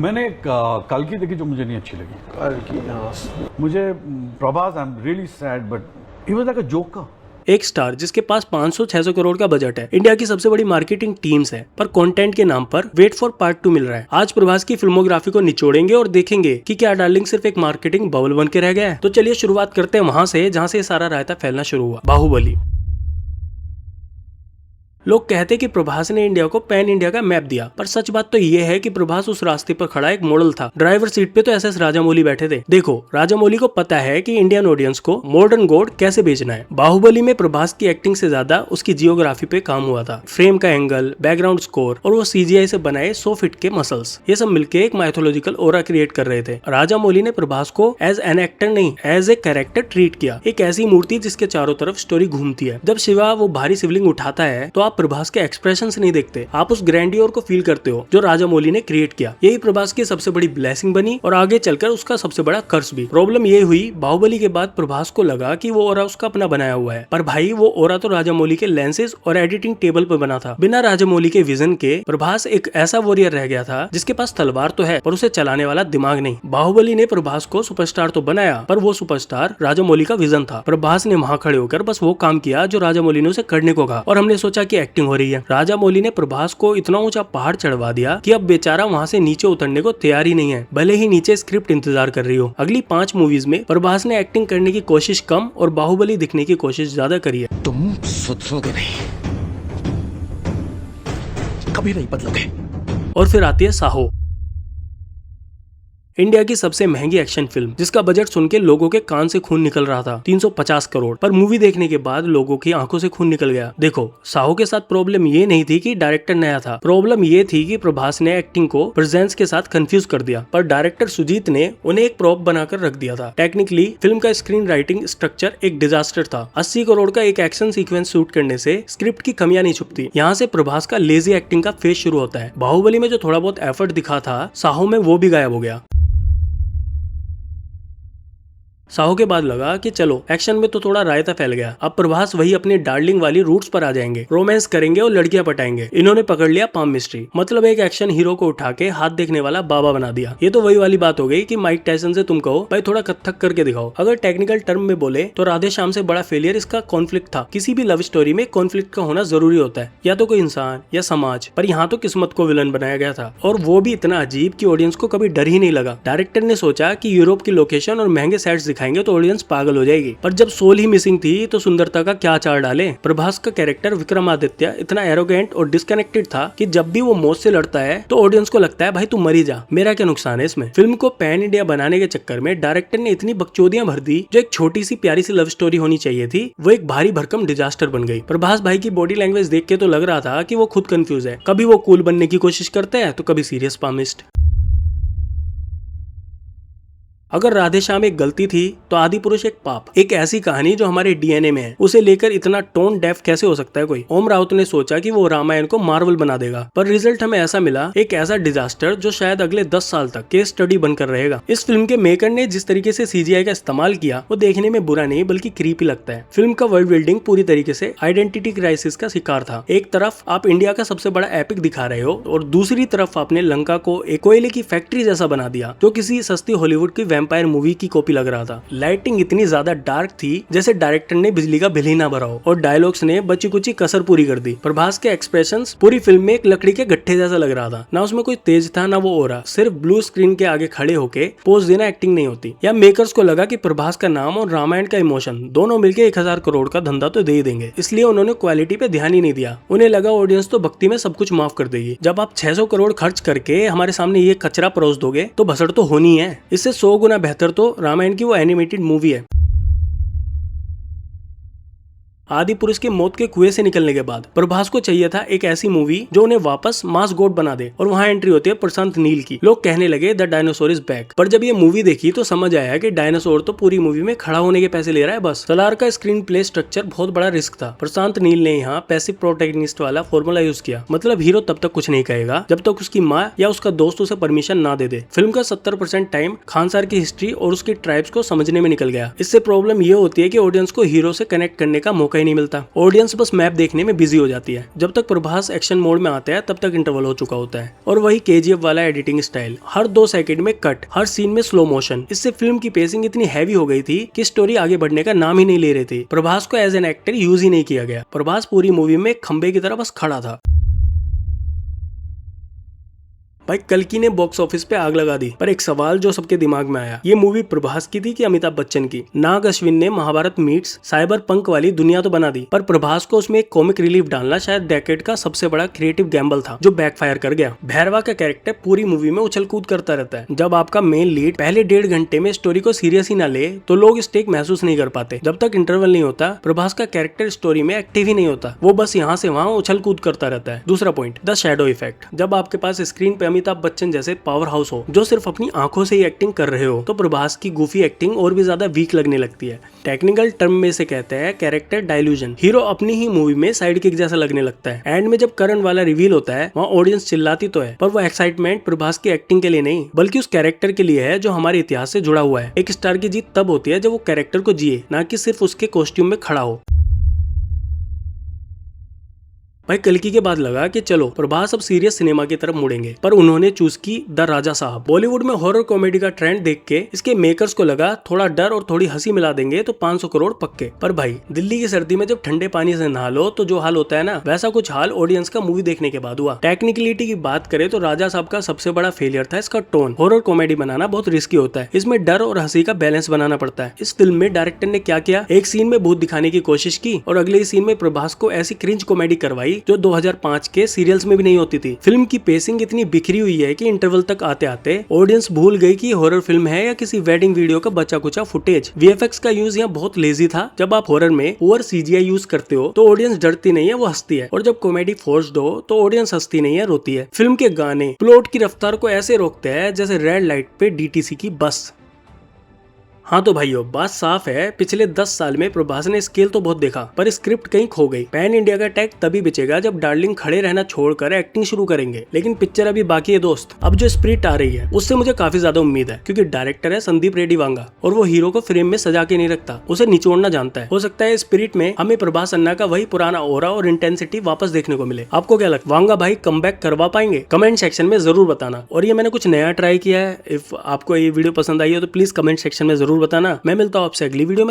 मैंने कल की देखी जो मुझे नहीं अच्छी लगी। कल की हाँ। मुझे Prabhas, I am really sad but he was like a joker. एक स्टार जिसके पास 500-600 करोड़ का बजट है, इंडिया की सबसे बड़ी मार्केटिंग टीम्स है, पर कंटेंट के नाम पर वेट फॉर पार्ट 2 मिल रहा है। आज प्रभास की फिल्मोग्राफी को निचोड़ेंगे और देखेंगे कि क्या डार्लिंग सिर्फ एक मार्केटिंग बबल बन के रह गया है। तो चलिए शुरुआत करते हैं वहां से जहां से सारा रायता फैलना शुरू हुआ, बाहुबली। लोग कहते कि प्रभास ने इंडिया को पैन इंडिया का मैप दिया, पर सच बात तो ये है कि प्रभास उस रास्ते पर खड़ा एक मॉडल था। ड्राइवर सीट पे तो एसएस राजामौली बैठे थे। देखो, राजामौली को पता है कि इंडियन ऑडियंस को मॉडर्न गॉड कैसे बेचना है। बाहुबली में प्रभास की एक्टिंग से ज्यादा उसकी जियोग्राफी पे काम हुआ था। फ्रेम का एंगल, बैकग्राउंड स्कोर और वो सीजीआई से बनाए 100 फीट के मसल्स, ये सब मिलके एक माइथोलॉजिकल ओरा क्रिएट कर रहे थे। राजामौली ने प्रभास को एज एन एक्टर नहीं, एज ए कैरेक्टर ट्रीट किया। एक ऐसी मूर्ति जिसके चारों तरफ स्टोरी घूमती है। जब शिवा वो भारी शिवलिंग उठाता है तो आप प्रभास के एक्सप्रेशंस नहीं देखते, आप उस ग्रैंडियोर को फील करते हो जो राजामौली ने क्रिएट किया। यही प्रभास की सबसे बड़ी ब्लेसिंग बनी और आगे चलकर उसका सबसे बड़ा कर्स भी। प्रॉब्लम ये हुई, बाहुबली के बाद प्रभास को लगा कि वो ओरा उसका अपना बनाया हुआ है, पर भाई वो ओरा तो राजामौली के लेंसेज और एडिटिंग टेबल पर बना था। बिना राजामौली के विजन के प्रभास एक ऐसा वॉरियर रह गया था जिसके पास तलवार तो है पर उसे चलाने वाला दिमाग नहीं। बाहुबली ने प्रभास को सुपरस्टार तो बनाया, पर वो सुपरस्टार राजामौली का विजन था। प्रभास ने वहां खड़े होकर बस वो काम किया जो राजामौली ने उसे करने को कहा और हमने सोचा कि एक्टिंग हो रही है। राजामौली ने प्रभास को इतना ऊंचा पहाड़ चढ़वा दिया कि अब बेचारा वहां से नीचे उतरने को तैयार ही नहीं है, भले ही नीचे स्क्रिप्ट इंतजार कर रही हो। अगली 5 मूवीज में प्रभास ने एक्टिंग करने की कोशिश कम और बाहुबली दिखने की कोशिश ज्यादा करी है। तुम सुधरोगे नहीं, कभी नहीं बदलोगे। और फिर आती है साहो, इंडिया की सबसे महंगी एक्शन फिल्म जिसका बजट सुन के लोगों के कान से खून निकल रहा था, 350 करोड़। पर मूवी देखने के बाद लोगों की आंखों से खून निकल गया। देखो, साहो के साथ प्रॉब्लम ये नहीं थी कि डायरेक्टर नया था, प्रॉब्लम ये थी कि प्रभास ने एक्टिंग को प्रेजेंस के साथ कंफ्यूज कर दिया। पर डायरेक्टर सुजीत ने उन्हें एक प्रॉप बनाकर रख दिया था। टेक्निकली फिल्म का स्क्रीन राइटिंग स्ट्रक्चर एक डिजास्टर था। 80 करोड़ का एक एक्शन सीक्वेंस शूट करने से स्क्रिप्ट की कमियां नहीं छुपती। यहाँ से प्रभास का लेजी एक्टिंग का फेज शुरू होता है। बाहुबली में जो थोड़ा बहुत एफर्ट दिखा था, साहो में वो भी गायब हो गया। साहो के बाद लगा कि चलो एक्शन में तो थोड़ा रायता फैल गया, अब प्रभास वही अपने डार्लिंग वाली रूट्स पर आ जाएंगे, रोमांस करेंगे और लड़कियां पटाएंगे। इन्होंने पकड़ लिया पाम मिस्ट्री, मतलब एक एक्शन हीरो को उठा के हाथ देखने वाला बाबा बना दिया। ये तो वही वाली बात हो गई कि माइक टायसन से तुम कहो भाई थोड़ा कत्थक करके दिखाओ। अगर टेक्निकल टर्म में बोले तो राधे श्याम से बड़ा फेलियर इसका कॉन्फ्लिक्ट था। किसी भी लव स्टोरी में कॉन्फ्लिक्ट का होना जरूरी होता है, या तो कोई इंसान या समाज, पर यहाँ तो किस्मत को विलन बनाया गया था, और वो भी इतना अजीब कि ऑडियंस को कभी डर ही नहीं लगा। डायरेक्टर ने सोचा कि यूरोप की लोकेशन और महंगे सेट्स दिखाएंगे तो ऑडियंस पागल हो जाएगी, पर जब सोल ही मिसिंग थी तो सुंदरता का क्या चार डाले। प्रभास का कैरेक्टर विक्रमादित्य इतना एरोगेंट और डिस्कनेक्टेड था कि जब भी वो मौत से लड़ता है तो ऑडियंस को लगता है भाई तू मरी जा, मेरा क्या नुकसान है इसमें। फिल्म को पैन इंडिया बनाने के चक्कर में डायरेक्टर ने इतनी बकचोदियां भर दी, जो एक छोटी सी प्यारी सी लव स्टोरी होनी चाहिए थी वो एक भारी भरकम डिजास्टर बन गई। प्रभास भाई की बॉडी लैंग्वेज देख के तो लग रहा था कि वो खुद कंफ्यूज है, कभी वो कूल बनने की कोशिश करते हैं तो कभी सीरियस पामिस्ट। अगर राधे श्याम एक गलती थी तो आदि पुरुष एक पाप, एक ऐसी कहानी जो हमारे डीएनए में है, उसे लेकर इतना टोन डेफ कैसे हो सकता है कोई। ओम राउत ने सोचा कि वो रामायण को मार्वल बना देगा, पर रिजल्ट हमें ऐसा मिला, एक ऐसा डिजास्टर जो शायद अगले 10 साल तक केस स्टडी बनकर रहेगा। इस फिल्म के मेकर ने जिस तरीके से सीजीआई का इस्तेमाल किया वो देखने में बुरा नहीं बल्कि क्रीपी लगता है। फिल्म का वर्ल्ड बिल्डिंग पूरी तरीके से आइडेंटिटी क्राइसिस का शिकार था। एक तरफ आप इंडिया का सबसे बड़ा एपिक दिखा रहे हो और दूसरी तरफ आपने लंका को एक कोयले की फैक्ट्री जैसा बना दिया जो किसी सस्ती हॉलीवुड की वैम्पायर मूवी की कॉपी लग रहा था। लाइटिंग इतनी ज्यादा डार्क थी जैसे डायरेक्टर ने बिजली का बिल ही ना भरा हो, और डायलॉग्स ने बची कुची कसर पूरी कर दी। प्रभास के एक्सप्रेशंस पूरी फिल्म में एक लकड़ी के गट्ठे जैसा लग रहा था, ना उसमें कोई तेज था ना वो ओरा। सिर्फ ब्लू स्क्रीन के आगे खड़े होके पोज देना एक्टिंग नहीं होती। या मेकर्स को लगा कि प्रभास का नाम और रामायण का इमोशन दोनों मिलकर 1000 करोड़ का धंधा तो दे ही देंगे, इसलिए उन्होंने क्वालिटी पे ध्यान ही नहीं दिया। उन्हें लगा ऑडियंस तो भक्ति में सब कुछ माफ कर देगी। जब आप 600 करोड़ खर्च करके हमारे सामने ये कचरा परोस दोगे तो भसड़ तो होनी है। इससे 100 गुना बेहतर तो रामायण की वो एनिमेटेड मूवी है। आदि पुरुष के मौत के कुएं से निकलने के बाद प्रभास को चाहिए था एक ऐसी मूवी जो उन्हें वापस मास गॉड बना दे, और वहां एंट्री होती है प्रशांत नील की। लोग कहने लगे द डायनासोर इज बैक, पर जब ये मूवी देखी तो समझ आया कि डायनासोर तो पूरी मूवी में खड़ा होने के पैसे ले रहा है बस। सलार का स्क्रीन प्ले स्ट्रक्चर बहुत बड़ा रिस्क था। प्रशांत नील ने यहाँ पैसिव प्रोटैगनिस्ट वाला फॉर्मूला यूज किया, मतलब हीरो तब तक कुछ नहीं कहेगा जब तक उसकी माँ या उसका दोस्त उसे परमिशन ना दे दे। फिल्म का 70% टाइम खान सर की हिस्ट्री और उसकी ट्राइब्स को समझने में निकल गया। इससे प्रॉब्लम ये होती है कि ऑडियंस को हीरो से कनेक्ट करने का मौका कहीं नहीं मिलता। ऑडियंस बस मैप देखने में बिजी हो जाती है। जब तक प्रभास एक्शन मोड में आता है तब तक इंटरवल हो चुका होता है। और वही KGF वाला एडिटिंग स्टाइल, हर 2 सेकंड में कट, हर सीन में स्लो मोशन। इससे फिल्म की पेसिंग इतनी हैवी हो गई थी कि स्टोरी आगे बढ़ने का नाम ही नहीं ले रही थी। प्रभास को एज एन एक्टर यूज ही नहीं किया गया। प्रभास पूरी मूवी में खंबे की तरह बस खड़ा था। भाई कल्कि ने बॉक्स ऑफिस पे आग लगा दी, पर एक सवाल जो सबके दिमाग में आया, ये मूवी प्रभास की थी कि अमिताभ बच्चन की? नाग अश्विन ने महाभारत मीट्स साइबर पंक वाली दुनिया तो बना दी, पर प्रभास को उसमें एक कॉमिक रिलीफ डालना शायद डेकेड का सबसे बड़ा क्रिएटिव गैम्बल था, जो बैकफायर कर गया। भैरवा का कैरेक्टर पूरी मूवी में उछल कूद करता रहता है। जब आपका मेन लीड पहले 1.5 घंटे में स्टोरी को सीरियस ही ना ले तो लोग स्टेक महसूस नहीं कर पाते। जब तक इंटरवल नहीं होता प्रभास का कैरेक्टर स्टोरी में एक्टिव ही नहीं होता, वो बस यहाँ से वहाँ उछल कूद करता रहता है। दूसरा पॉइंट, द शैडो इफेक्ट। जब आपके पास स्क्रीन पे अमिताभ बच्चन जैसे पावर हाउस हो जो सिर्फ अपनी आंखों से ही एक्टिंग कर रहे हो, तो प्रभास की गुफी एक्टिंग और भी ज्यादा वीक लगने लगती है। टेक्निकल टर्म में से कहते हैं कैरेक्टर डायल्यूजन। हीरो अपनी ही मूवी में साइड किक जैसा लगने लगता है। एंड में जब करण वाला रिवील होता है वहाँ ऑडियंस चिल्लाती तो है, पर वो एक्साइटमेंट प्रभास की एक्टिंग के लिए नहीं बल्कि उस कैरेक्टर के लिए है जो हमारे इतिहास से जुड़ा हुआ है। एक स्टार की जीत तब होती है जब वो कैरेक्टर को जिए, ना कि सिर्फ उसके कॉस्ट्यूम में खड़ा हो। भाई कल्कि के बाद लगा कि चलो प्रभास अब सीरियस सिनेमा की तरफ मुड़ेंगे, पर उन्होंने चूज की द राजा साहब। बॉलीवुड में हॉरर कॉमेडी का ट्रेंड देख के इसके मेकर्स को लगा थोड़ा डर और थोड़ी हंसी मिला देंगे तो 500 करोड़ पक्के। पर भाई दिल्ली की सर्दी में जब ठंडे पानी से नहा लो तो जो हाल होता है ना, वैसा कुछ हाल ऑडियंस का मूवी देखने के बाद हुआ। टेक्निकलिटी की बात करें तो राजा साहब का सबसे बड़ा फेलियर था इसका टोन। हॉरर कॉमेडी बनाना बहुत रिस्की होता है, इसमें डर और हंसी का बैलेंस बनाना पड़ता है। इस फिल्म में डायरेक्टर ने क्या किया, एक सीन में भूत दिखाने की कोशिश की और अगले सीन में प्रभास को ऐसी क्रिंज कॉमेडी करवाई जो 2005 के सीरियल्स में भी नहीं होती थी। फिल्म की पेसिंग इतनी बिखरी हुई है कि इंटरवल तक आते आते ऑडियंस भूल गई कि हॉरर फिल्म है या किसी वेडिंग वीडियो का बचा कुचा फुटेज। VFX का यूज यहाँ बहुत लेजी था। जब आप हॉरर में पुअर CGI यूज करते हो तो ऑडियंस डरती नहीं है, वो हंसती है, और जब कॉमेडी फोर्स्ड हो तो ऑडियंस हंसती नहीं है, रोती है। फिल्म के गाने प्लॉट की रफ्तार को ऐसे रोकते हैं जैसे रेड लाइट पे DTC की बस। हाँ तो भाइयों बात साफ है, पिछले 10 साल में प्रभास ने स्केल तो बहुत देखा पर स्क्रिप्ट कहीं खो गई। पैन इंडिया का टैग तभी बचेगा जब डार्लिंग खड़े रहना छोड़कर एक्टिंग शुरू करेंगे। लेकिन पिक्चर अभी बाकी है दोस्त। अब जो स्पिरिट आ रही है उससे मुझे काफी ज्यादा उम्मीद है, क्योंकि डायरेक्टर है संदीप रेड्डी वांगा और वो हीरो को फ्रेम में सजा के नहीं रखता, उसे निचोड़ना जानता है। हो सकता है स्पिरिट में हमें प्रभास अन्ना का वही पुराना ऑरा और इंटेंसिटी वापस देखने को मिले। आपको क्या लगता है, वांगा भाई कमबैक करवा पाएंगे? कमेंट सेक्शन में जरूर बताना। और ये मैंने कुछ नया ट्राई किया है। इफ आपको ये वीडियो पसंद आई हो तो प्लीज कमेंट सेक्शन में जरूर बताना। मैं मिलता हूं आपसे अगली वीडियो में।